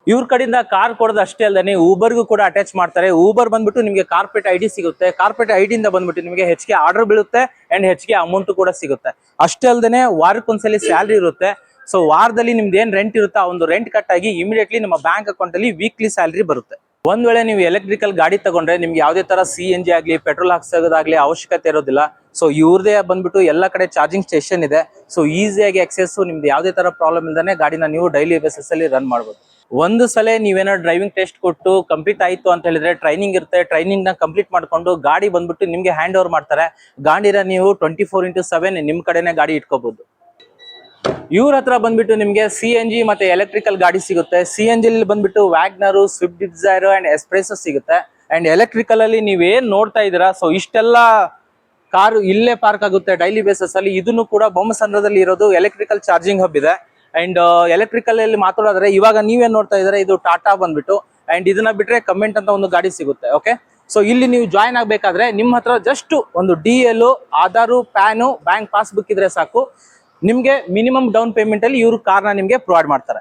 ಇವ್ರ ಕಡೆಯಿಂದ ಕಾರ್ ಕೊಡೋದು ಅಷ್ಟೇ ಅಲ್ಲದೆ ಊಬರ್ಗೂ ಕೂಡ ಅಟ್ಯಾಚ್ ಮಾಡ್ತಾರೆ. ಊಬರ್ ಬಂದ್ಬಿಟ್ಟು ನಿಮಗೆ ಕಾರ್ಪೊರೇಟ್ ಐಡಿ ಸಿಗುತ್ತೆ. ಕಾರ್ಪೊರೇಟ್ ಐಡಿಯಿಂದ ಬಂದ್ಬಿಟ್ಟು ನಿಮಗೆ ಹೆಚ್ಚಿಗೆ ಆರ್ಡರ್ ಬೀಳುತ್ತೆ ಅಂಡ್ ಹೆಚ್ಚಿಗೆ ಅಮೌಂಟ್ ಕೂಡ ಸಿಗುತ್ತೆ. ಅಷ್ಟೇ ಅಲ್ಲದೆ ವಾರಕ್ಕೊಂದ್ಸಲಿ ಸ್ಯಾಲ್ರಿ ಇರುತ್ತೆ. ಸೊ ವಾರದಲ್ಲಿ ನಿಮ್ದು ಏನ್ ರೆಂಟ್ ಇರುತ್ತೆ ಆ ಒಂದು ರೆಂಟ್ ಕಟ್ ಆಗಿ ಇಮಿಡಿಯೇಟ್ಲಿ ನಿಮ್ಮ ಬ್ಯಾಂಕ್ ಅಕೌಂಟ್ ಅಲ್ಲಿ ವೀಕ್ಲಿ ಸ್ಯಾಲ್ರಿ ಬರುತ್ತೆ. ಒಂದ್ ವೇಳೆ ನೀವು ಎಲೆಕ್ಟ್ರಿಕಲ್ ಗಾಡಿ ತಗೊಂಡ್ರೆ ನಿಮ್ಗೆ ಯಾವುದೇ ತರ CNG ಆಗ್ಲಿ ಪೆಟ್ರೋಲ್ ಹಾಕ್ಸೋದಾಗ್ಲಿ ಅವಶ್ಯಕತೆ ಇರೋದಿಲ್ಲ. ಸೊ ಇವ್ರದೇ ಬಂದ್ಬಿಟ್ಟು ಎಲ್ಲ ಕಡೆ ಚಾರ್ಜಿಂಗ್ ಸ್ಟೇಷನ್ ಇದೆ. ಸೊ ಈಸಿಯಾಗಿ ಆಕ್ಸೆಸ್, ನಿಮ್ದು ಯಾವುದೇ ತರ ಪ್ರಾಬ್ಲಮ್ ಇಲ್ದಾನೆ ಗಾಡಿನ ನೀವು ಡೈಲಿ ಬೇಸಿಸ್ ಅಲ್ಲಿ ರನ್ ಮಾಡಬಹುದು. ಒಂದು ಸಲ ನೀವೇನಾದ್ರು ಡ್ರೈವಿಂಗ್ ಟೆಸ್ಟ್ ಕೊಟ್ಟು ಕಂಪ್ಲೀಟ್ ಆಯ್ತು ಅಂತ ಹೇಳಿದ್ರೆ ಟ್ರೈನಿಂಗ್ ಇರುತ್ತೆ. ಟ್ರೈನಿಂಗ್ ನ ಕಂಪ್ಲೀಟ್ ಮಾಡ್ಕೊಂಡು ಗಾಡಿ ಬಂದ್ಬಿಟ್ಟು ನಿಮ್ಗೆ ಹ್ಯಾಂಡ್ ಓವರ್ ಮಾಡ್ತಾರೆ. ಗಾಡಿನ ನೀವು 24/7 ನಿಮ್ ಕಡೆನೆ ಗಾಡಿ ಇಟ್ಕೋಬಹುದು. ಇವ್ರ ಹತ್ರ ಬಂದ್ಬಿಟ್ಟು ನಿಮ್ಗೆ CNG ಮತ್ತೆ ಎಲೆಕ್ಟ್ರಿಕಲ್ ಗಾಡಿ ಸಿಗುತ್ತೆ. CNG ಅಲ್ಲಿ ಬಂದ್ಬಿಟ್ಟು WagonR, Swift Dzire and espresso ಸಿಗುತ್ತೆ. ಅಂಡ್ ಎಲೆಕ್ಟ್ರಿಕಲ್ ಅಲ್ಲಿ ನೀವೇನ್ ನೋಡ್ತಾ ಇದೀರಾ, ಸೊ ಇಷ್ಟೆಲ್ಲ ಕಾರು ಇಲ್ಲೇ ಪಾರ್ಕ್ ಆಗುತ್ತೆ ಡೈಲಿ ಬೇಸಿಸ್ ಅಲ್ಲಿ. ಇದನ್ನು ಕೂಡ ಬೊಮ್ಮಸಂದ್ರದಲ್ಲಿ ಇರೋದು ಎಲೆಕ್ಟ್ರಿಕಲ್ ಚಾರ್ಜಿಂಗ್ ಹಬ್ ಇದೆ. ಅಂಡ್ ಎಲೆಕ್ಟ್ರಿಕಲ್ ಅಲ್ಲಿ ಮಾತಾಡಿದ್ರೆ ಇವಾಗ ನೀವೇನ್ ನೋಡ್ತಾ ಇದ್ರೆ ಇದು ಟಾಟಾ ಬಂದ್ಬಿಟ್ಟು. ಅಂಡ್ ಇದನ್ನ ಬಿಟ್ರೆ ಕಮೆಂಟ್ ಅಂತ ಒಂದು ಗಾಡಿ ಸಿಗುತ್ತೆ. ಓಕೆ, ಸೊ ಇಲ್ಲಿ ನೀವು ಜಾಯ್ನ್ ಆಗ್ಬೇಕಾದ್ರೆ ನಿಮ್ಮ ಹತ್ರ ಜಸ್ಟ್ ಒಂದು DL, Aadhaar, PAN, bank passbook ಇದ್ರೆ ಸಾಕು. ನಿಮ್ಗೆ ಮಿನಿಮಮ್ ಡೌನ್ ಪೇಮೆಂಟ್ ಅಲ್ಲಿ ಇವರು ಕಾರ್ನ ನಿಮ್ಗೆ ಪ್ರೊವೈಡ್ ಮಾಡ್ತಾರೆ.